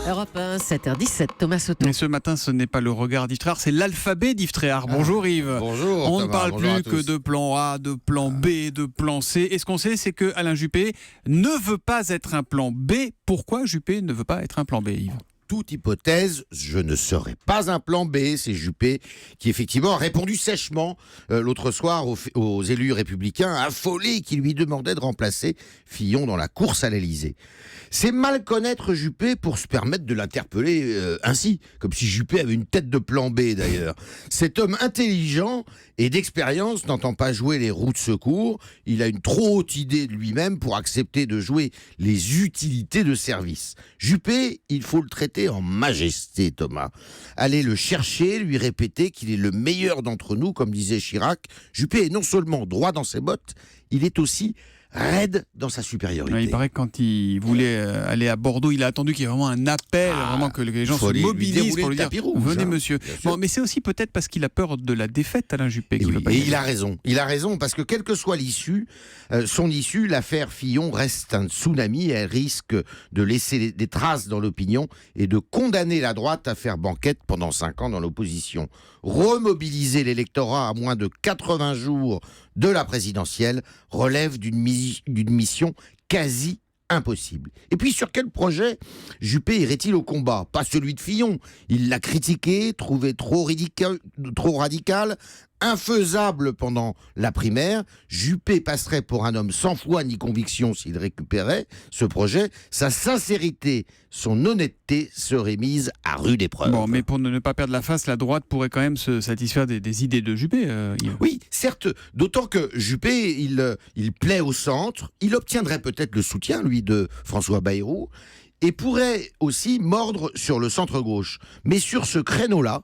Europe 1, 7h17, Thomas Soto. Et ce matin, ce n'est pas le regard d'Yves Tréhard, c'est l'alphabet d'Yves Tréhard. Bonjour Yves. Bonjour. On ne Thomas, parle bonjour plus que de plan A, de plan B, de plan C. Et ce qu'on sait, c'est que Alain Juppé ne veut pas être un plan B. Pourquoi Juppé ne veut pas être un plan B, Yves ? Toute hypothèse, je ne serai pas un plan B. C'est Juppé qui effectivement a répondu sèchement l'autre soir aux élus républicains affolés qui lui demandaient de remplacer Fillon dans la course à l'Élysée. C'est mal connaître Juppé pour se permettre de l'interpeller ainsi, comme si Juppé avait une tête de plan B d'ailleurs. Cet homme intelligent et d'expérience n'entend pas jouer les roues de secours. Il a une trop haute idée de lui-même pour accepter de jouer les utilités de service. Juppé, il faut le traiter en majesté, Thomas. Allez le chercher, lui répéter qu'il est le meilleur d'entre nous, comme disait Chirac. Juppé est non seulement droit dans ses bottes, il est aussi raide dans sa supériorité. Il paraît que quand il voulait aller à Bordeaux, il a attendu qu'il y ait vraiment un appel, vraiment que les gens se mobilisent pour lui dire « Venez monsieur ». Bon, mais c'est aussi peut-être parce qu'il a peur de la défaite, Alain Juppé. Et il a raison. Il a raison parce que quelle que soit l'issue, son issue, l'affaire Fillon reste un tsunami. Elle risque de laisser des traces dans l'opinion et de condamner la droite à faire banquette pendant 5 ans dans l'opposition. Remobiliser l'électorat à moins de 80 jours de la présidentielle relève d'une mission quasi impossible. Et puis sur quel projet Juppé irait-il au combat ? Pas celui de Fillon. Il l'a critiqué, trouvé trop radical, infaisable pendant la primaire. Juppé passerait pour un homme sans foi ni conviction s'il récupérait ce projet. Sa sincérité, son honnêteté seraient mises à rude épreuve. Bon, mais pour ne pas perdre la face, la droite pourrait quand même se satisfaire des idées de Juppé. Oui, certes, d'autant que Juppé, il plaît au centre. Il obtiendrait peut-être le soutien, lui, de François Bayrou, et pourrait aussi mordre sur le centre-gauche. Mais sur ce créneau-là,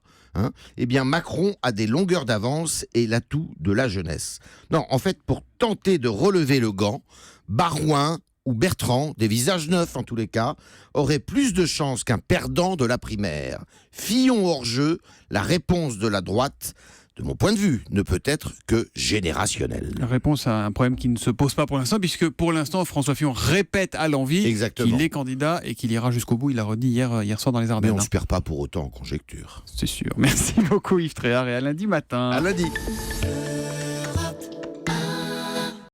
eh bien Macron a des longueurs d'avance et l'atout de la jeunesse. Non, en fait, pour tenter de relever le gant, Barouin ou Bertrand, des visages neufs en tous les cas, auraient plus de chances qu'un perdant de la primaire. Fillon hors jeu, la réponse de la droite, de mon point de vue, ne peut être que générationnelle. La réponse à un problème qui ne se pose pas pour l'instant, puisque pour l'instant, François Fillon répète à l'envi qu'il est candidat et qu'il ira jusqu'au bout. Il l'a redit hier soir dans les Ardennes. Mais on ne se perd pas pour autant en conjecture. C'est sûr. Merci beaucoup Yves Tréhard et à lundi matin. À lundi.